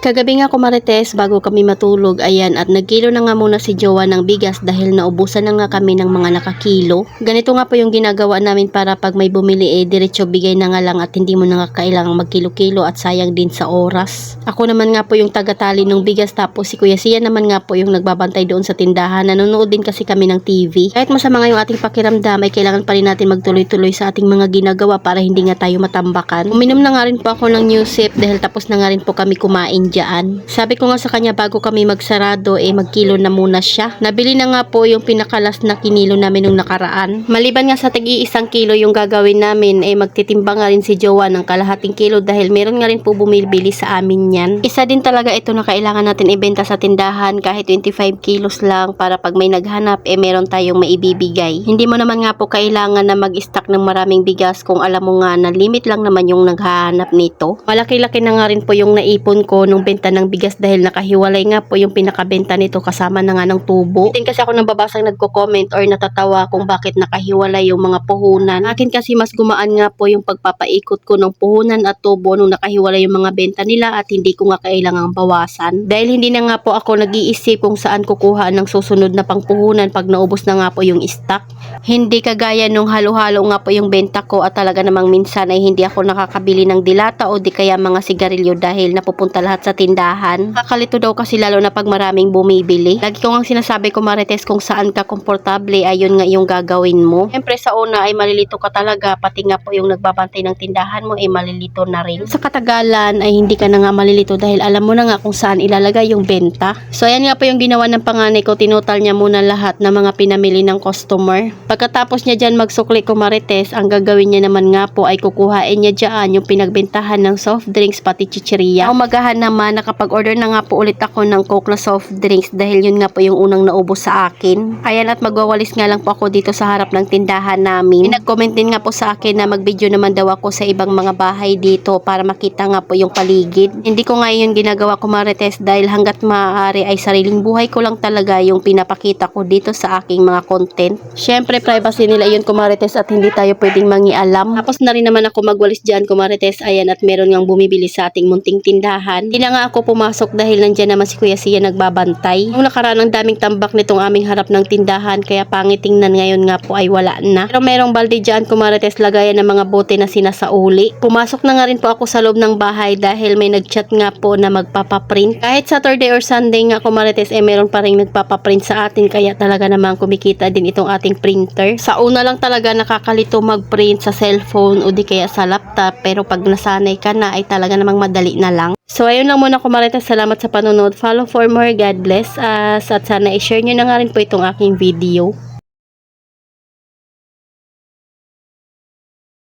Kagabi nga ko Marites, bago kami matulog, ayan, at nagkilo na nga muna si Jowa ng bigas dahil naubusan na nga kami ng mga nakakilo. Ganito nga po yung ginagawa namin para pag may bumili diretso bigay na nga lang at hindi mo na nga kailangang magkilo-kilo at sayang din sa oras. Ako naman nga po yung tagatali ng bigas, tapos si Kuya Siya naman nga po yung nagbabantay doon sa tindahan. Nanonood din kasi kami ng TV. Kahit masama nga yung ating pakiramdam, ay kailangan pa rin natin magtuloy-tuloy sa ating mga ginagawa para hindi nga tayo matambakan. Uminom na nga rin po ako ng new sip dahil tapos na nga rin po kami kumain dyan. Sabi ko nga sa kanya bago kami magsarado magkilo na muna siya. Nabili na nga po yung pinakalas na kinilo namin nung nakaraan. Maliban nga sa tagi-1 kilo yung gagawin namin, magtitimbang nga rin si Jowa ng kalahating kilo dahil meron nga rin po bumibili sa amin yan. Isa din talaga ito na kailangan natin ibenta sa tindahan kahit 25 kilos lang para pag may naghanap meron tayong maibibigay. Hindi mo naman nga po kailangan na mag-stock ng maraming bigas kung alam mo nga na limit lang naman yung naghahanap nito. Malaki-laki na nga rin po yung naipon ko nung benta ng bigas dahil nakahiwalay nga po yung pinakabenta nito kasama na nga ng tubo. Din kasi ako nababasang nagko-comment or natatawa kung bakit nakahiwalay yung mga puhunan. Akin kasi mas gumaan nga po yung pagpapaikot ko ng puhunan at tubo nung nakahiwalay yung mga benta nila at hindi ko nga kailangang bawasan. Dahil hindi na nga po ako nag-iisip kung saan kukuha ng susunod na pangpuhunan pag naubos na nga po yung stock. Hindi kagaya nung halo-halo nga po yung benta ko at talaga namang minsan ay hindi ako nakakabili ng dilata o di kaya mga sigarilyo dahil napupunta lahat sa tindahan. Kakalito daw kasi lalo na pag maraming bumibili. Lagi ko nga sinasabi ko Marites kung saan ka komportable ayun nga yung gagawin mo. Siyempre sa una ay malilito ka talaga, pati nga po yung nagbabantay ng tindahan mo malilito na rin. Sa katagalan ay hindi ka na nga malilito dahil alam mo na nga kung saan ilalagay yung benta. So ayan nga po yung ginawa ng panganay ko, tinutal niya muna lahat ng mga pinamili ng customer. Pagkatapos niya dyan magsukli ko Marites, ang gagawin niya naman nga po ay kukuhain niya dyan yung pinagbentahan ng soft drinks pati chichirya. Umagahan naman nakapag-order na nga po ulit ako ng Coke na soft drinks dahil yun nga po yung unang naubos sa akin. Ayan, at magwawalis nga lang po ako dito sa harap ng tindahan namin. Nag-comment din nga po sa akin na mag-video naman daw ako sa ibang mga bahay dito para makita nga po yung paligid. Hindi ko nga yun ginagawa ko Marites dahil hanggat maaari ay sariling buhay ko lang talaga yung pinapakita ko dito sa aking mga content. Syempre privacy nila yun Marites at hindi tayo pwedeng mangialam. Tapos na rin naman ako magwalis dyan Marites. Ayan, at meron ngang bumibili sa ating munting tindahan. Hindi na nga ako pumasok dahil nandyan naman si Kuya Siya nagbabantay. Nung nakaraan ang daming tambak nitong aming harap ng tindahan kaya pangitingnan ngayon nga po ay wala na. Pero merong balde dyan Marites, lagayan ng mga bote na sinasauli. Pumasok na nga rin po ako sa loob ng bahay dahil may nagchat nga po na magpapaprint. Kahit Saturday or Sunday nga Marites meron pa rin nagpapaprint sa atin kaya talaga namang kumikita din itong ating printer. Sa una lang talaga nakakalito magprint sa cellphone o di kaya sa laptop pero pag nasanay ka na ay talaga namang madali na lang. So ayun lang muna Marites, salamat sa panonood. Follow for more. God bless us at sana i-share nyo na nga rin po itong aking video.